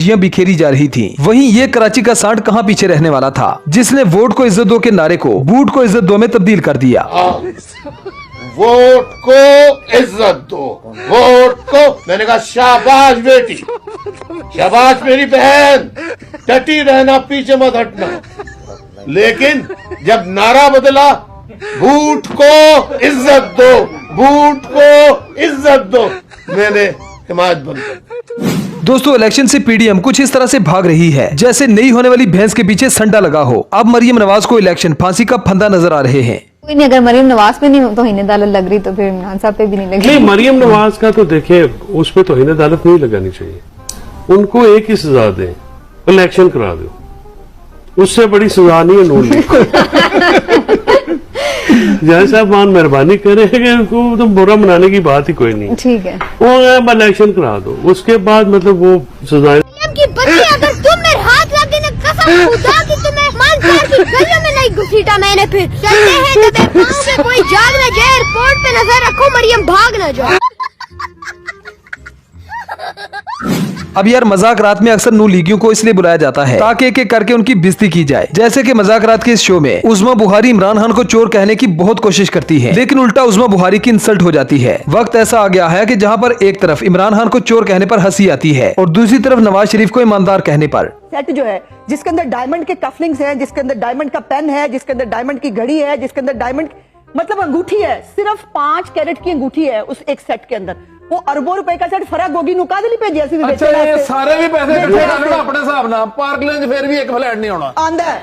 बिखेरी जा रही थी। वहीं ये कराची का सांड कहाँ पीछे रहने वाला था, जिसने वोट को इज्जत दो के नारे को बूट को इज्जत दो में तब्दील कर दिया। वोट को इज्जत दो, वोट को। मैंने कहा शाबाश बेटी, शाबाश मेरी बहन, डटी रहना, पीछे मत हटना। लेकिन जब नारा बदला, बूट को इज्जत दो, बूट को इज्जत दो, मैंने हिमायत बंद कर। दोस्तों, इलेक्शन से पीडीएम कुछ इस तरह से भाग रही है जैसे नई होने वाली भैंस के पीछे संडा लगा हो। अब मरियम नवाज को इलेक्शन फांसी का फंदा नजर आ रहे हैं। कोई नहीं, अगर मरियम नवाज पे नहीं तो तौहीन अदालत लग रही तो फिर इमरान साहब पे भी नहीं लगी। नहीं, मरियम नवाज का तो देखिए, उस पे तौहीन अदालत नहीं लगानी चाहिए। उनको एक ही सजा दें, इलेक्शन करा दो, उससे बड़ी सजा नहीं है नून लीग। जैसा मान मेहरबानी करेंगे, उनको तो बुरा मनाने की बात ही कोई नहीं। ठीक है, वो इलेक्शन करा दो, उसके बाद मतलब वो सजाएं। अगर तुम मेरे हाथ लगे ना, कसम खुदा की तुम्हें मानसर की गलियों में नहीं घुसीटा मैंने। फिर चलते हैं तबे पाँव पे कोई जाग न जाए, एयरपोर्ट पे नजर रखो मरियम भाग न जाए। अब यार, मजाक रात में अक्सर नू लीगियों को इसलिए बुलाया जाता है ताकि एक एक करके उनकी बेइज्जती की जाए। जैसे कि मजाक रात के इस शो में उज़्मा बुखारी इमरान खान को चोर कहने की बहुत कोशिश करती है, लेकिन उल्टा उज़्मा बुखारी की इंसल्ट हो जाती है। वक्त ऐसा आ गया है कि जहां पर एक तरफ इमरान खान को चोर कहने पर हंसी आती है और दूसरी तरफ नवाज शरीफ को ईमानदार कहने पर। सेट जो है, जिसके अंदर डायमंड के कफलिंग्स हैं, जिसके अंदर डायमंड का पेन है, जिसके अंदर डायमंड की घड़ी है, जिसके अंदर डायमंड मतलब अंगूठी है, सिर्फ 5 कैरेट की अंगूठी है उस एक सेट के अंदर। वो अरबों रुपए का सेट फरा गोगी नु कादली पे जैसी भी अच्छा, ये सारे भी पैसे इकट्ठे कर लेना अपने हिसाब ना, पार्क लेंज फिर भी एक फ्लैट नहीं होना आंदा है।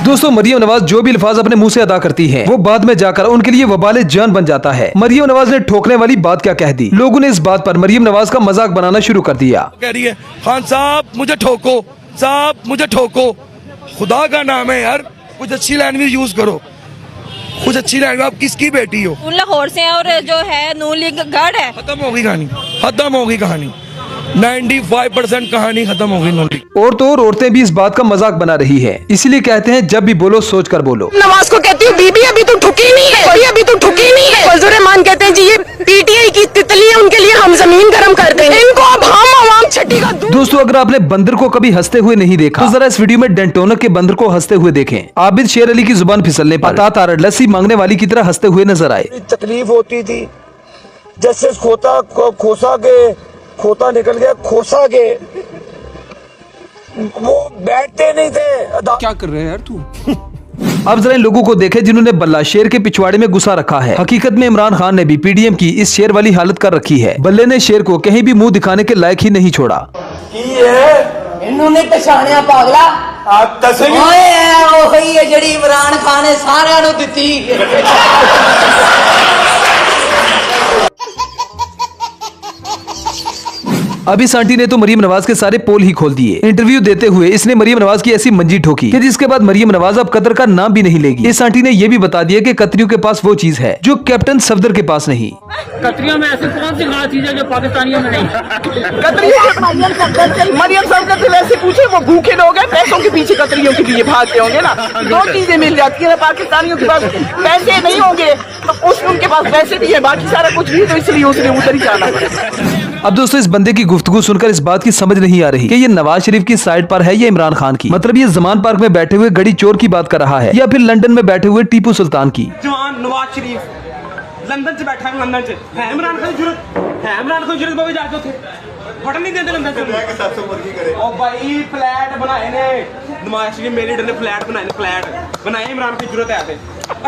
दोस्तों, मरियम नवाज जो भी अल्फाज अपने मुंह से अदा करती हैं, वो बाद में जाकर उनके लिए वबाले जान बन जाता है। मरियम नवाज ने ठोकने वाली बात क्या कह दी, लोगों ने इस बात पर मरियम नवाज का मजाक बनाना शुरू कर दिया। कह रही है, खान साहब मुझे ठोको, साहब मुझे ठोको, खुदा का नाम है यार, कुछ अच्छी लैंग्वेज यूज करो, कुछ अच्छी लैंग्वेज। आप किसकी बेटी हो? लाहौर से और जो है नून लीग गढ़ है। खत्म होगी कहानी, खत्म होगी कहानी, 95% कहानी खत्म होगी नून लीग। और तो और औरतें भी इस बात का मजाक बना रही है, इसीलिए कहते हैं जब भी बोलो सोच कर बोलो। नवाज को कहती हूँ बीबी अभी तो ठुकी नहीं है, कोई अभी तो ठुकी नहीं है। फजल रहमान कहते हैं जी ये पीटीआई की तितली है, उनके लिए हम जमीन गर्म कर देंगे, इनको अब हम आवाम छठी का दूध। दोस्तों, अगर आपने बंदर को कभी हंसते हुए नहीं देखा तो जरा इस वीडियो में डेंटोनक के बंदर को हंसते हुए देखें। आबिद शेर अली की जुबान फिसलने पर अता तारड़ लस्सी मांगने वाली की तरह हंसते हुए नजर आए। तकलीफ होती थी, जैसे खोता निकल गया, खोसा के वो बैठते नहीं थे। क्या कर रहे हैं यार तू? अब जरा इन लोगों को देखें जिन्होंने बल्ला शेर के पिछवाड़े में घुसा रखा है। हकीकत में इमरान खान ने भी पीडीएम की इस शेर वाली हालत कर रखी है। बल्ले ने शेर को कहीं भी मुंह दिखाने के लायक ही नहीं छोड़ा। इन्होंने पछाणिया पागला, ओही है जड़ी इमरान खान ने सारिਆਂ ਨੂੰ ਦਿੱਤੀ। अब इस आंटी ने तो मरियम नवाज के सारे पोल ही खोल दिए। इंटरव्यू देते हुए इसने मरियम नवाज की ऐसी मंजी ठोकी कि जिसके बाद मरियम नवाज अब कतर का नाम भी नहीं लेगी। इस आंटी ने यह भी बता दिया कि कतरियों के पास वो चीज है जो कैप्टन सफदर के पास नहीं। कतरियों में ऐसी कौन सी खास चीज है जो पाकिस्तानियों में नहीं? मरियम साहब से वैसे पूछे, वो भूखे लोग हैं, पैसों के पीछे कतरियों के पीछे भागते होंगे ना। 2 चीजें मिल जाती है, पाकिस्तानियों के पास पैसे नहीं होंगे तो उनके पास पैसे भी है, बाकी सारा कुछ भी, तो इसलिए उसने उधर ही जाना पड़ेगा। अब दोस्तों, इस बंदे की गुफ्तगू सुनकर इस बात की समझ नहीं आ रही कि ये नवाज शरीफ की साइड पर है या इमरान खान की। मतलब ये जमान पार्क में बैठे हुए गड़ी चोर की बात कर रहा है या फिर लंदन में बैठे हुए टीपू सुल्तान की। जवान नवाज शरीफ लंदन से बैठा है, लंदन से है इमरान खान की जरूरत है, इमरान खान की जरूरत बाबू जाके उठे फटन नहीं देते लंदन से 700 मुर्गी करे। ओ भाई फ्लैट बनाए ने नवाज शरीफ मेरे लीडर ने, फ्लैट बनाए इमरान की जरूरत है ते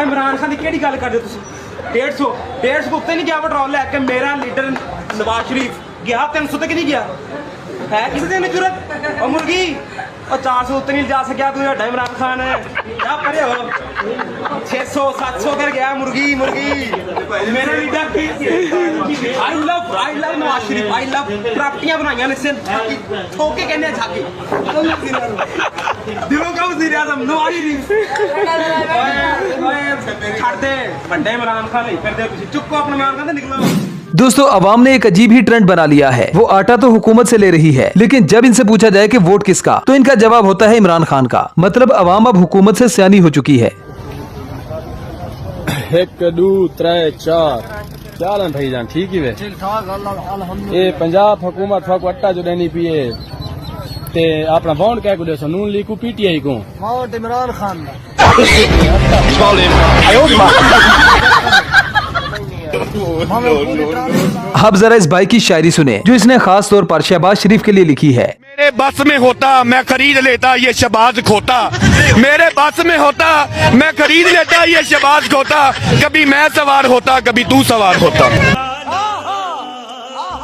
इमरान खान की केड़ी गल करदे हो तुसीं? 150 उत्ते नहीं गया पेट्रोल लैके मेरा लीडर नवाज शरीफ गया, 300 तक नहीं गया है, किसी दिन जरूरत। और मुर्गी और 400 उत्ते नहीं जा सकिया, तू हड्डा इमरान खान है क्या परे हो? 600-700 कर गया मुर्गी मेरा leader. I love Nawaz Sharif, I love प्रॉपर्टियां बनाइया ने ठोके कहने झाके दिलों का वज़ीर आज़म नवाज शरीफ। छड़ दे बड़े इमरान खान नहीं फिर दे, चुप अपने इमरान खान से निकलो। दोस्तों, अवाम ने एक अजीब ही ट्रेंड बना लिया है। वो आटा तो हुकूमत से ले रही है, लेकिन जब इनसे पूछा जाए कि वोट किसका, तो इनका जवाब होता है इमरान खान का। मतलब अवाम अब हुकूमत से सियानी हो चुकी है। 1 2 3 4 क्या हाल है भाईजान, ठीक ही वे? ये पंजाब हुकूमत वट्टा जो देनी पिए ते अपना बॉन्ड क्या को नून लीग को पीटीआई को वोट इमरान खान अब जरा इस भाई की शायरी सुने जो इसने खास तौर पर शहबाज शरीफ के लिए लिखी है। मेरे बस में होता मैं खरीद लेता ये शहबाज खोता, मेरे बस में होता मैं खरीद लेता ये शहबाज खोता, कभी मैं सवार होता कभी तू सवार होता।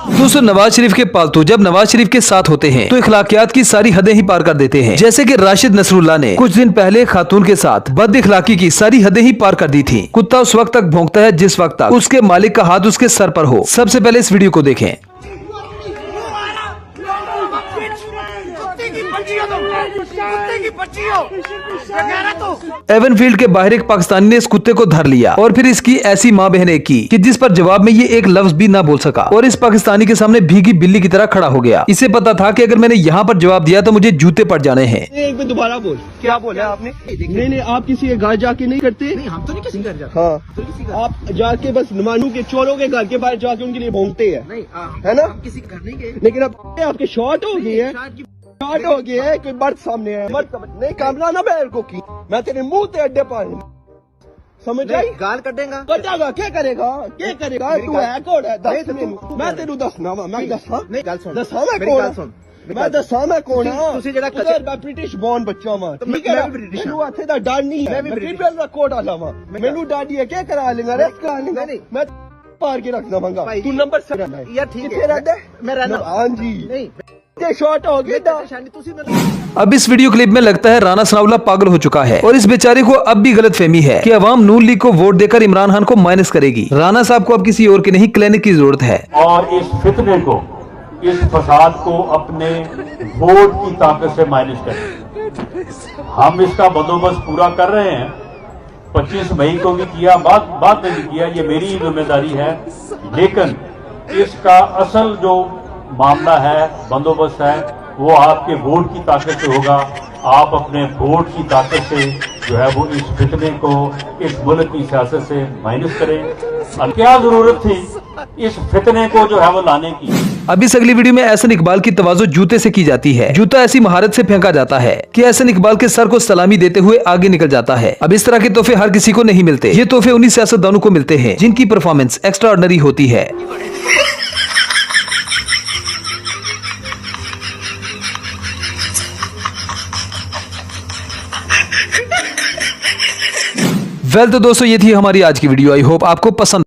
दोस्तों नवाज शरीफ के पालतू जब नवाज शरीफ के साथ होते हैं तो इखलाकियात की सारी हदें ही पार कर देते हैं। जैसे कि राशिद नसरुल्लाह ने कुछ दिन पहले खातून के साथ बद इखलाकी की सारी हदें ही पार कर दी थी। कुत्ता उस वक्त तक भौंकता है जिस वक्त तक उसके मालिक का हाथ उसके सर पर हो। सबसे पहले इस वीडियो को देखें। एवनफील्ड के बाहर एक पाकिस्तानी ने इस कुत्ते को धर लिया और फिर इसकी ऐसी माँ बहने की कि जिस पर जवाब में ये एक लफ्ज भी ना बोल सका और इस पाकिस्तानी के सामने भीगी बिल्ली की तरह खड़ा हो गया। इसे पता था कि अगर मैंने यहाँ पर जवाब दिया तो मुझे जूते पड़ जाने हैं। एक बार दोबारा बोल, क्या बोला आपने? नहीं आप किसी के घर जाके नहीं करते? नहीं हम तो नहीं किसी घर जाते। हाँ आप जाके बस नुमानू के चोरों के घर के बाहर जाके उनके लिए भौंकते हैं, है ना? किसी घर नहीं गए, लेकिन अब आपके शॉर्ट हो गई है, शॉर्ट हो गया है, कोई मर्द सामने है, मर्द नहीं कामला ना बैर को की मैं तेरे मुंह ते अड्डे पाए समझ आई? गाल कटेगा कटेगा क्या करेगा तू है कौन है? दस मैं तेरू दसना वा मैं दसा दसा मैं कौन मैं दसा मैं कौन हां ब्रिटिश बॉर्न बच्चा वा ठीक है मैनू हथे दा डर नहीं है मैं क्रिमिनल दा कोड आला वा मैनू डाडी है क्या करा लेगा रेस्ट करा लेगा मैं पार के रख दवांगा तू नंबर से यार ठीक है मैं रहना हां जी नहीं शॉर्ट हो गया। अब इस वीडियो क्लिप में लगता है राना सनाउल्लाह पागल हो चुका है और इस बेचारे को अब भी गलतफहमी है कि अवाम नून लीग को वोट देकर इमरान खान को माइनस करेगी। राना साहब को अब किसी और के नहीं क्लिनिक की जरूरत है और इस फितने को इस फसाद को अपने वोट की ताकत से माइनस करें। हम इसका बंदोबस्त पूरा कर रहे हैं। 25 मई को भी किया, बात में भी किया, ये मेरी जिम्मेदारी है, लेकिन इसका असल जो मामला है बंदोबस्त है वो आपके वोट की ताकत से होगा। आप अपने वोट की ताकत से जो है वो इस फितने को इस मुल्क की सियासत से माइनस करें। अब क्या जरूरत थी इस फितने को जो है वो लाने की। अब इस अगली वीडियो में एहसन इकबाल की तवाज़ो जूते से की जाती है। जूता ऐसी महारत से फेंका जाता है कि एहसन इकबाल के सर को सलामी देते हुए आगे निकल जाता है। अब इस तरह के तोहफे हर किसी को नहीं मिलते, ये तोहफे उन्हीं सियासतदानों को मिलते हैं जिनकी परफॉर्मेंस एक्स्ट्रा ऑर्डिनरी होती है। वेल तो दोस्तों ये थी हमारी आज की वीडियो। आई होप आपको पसंद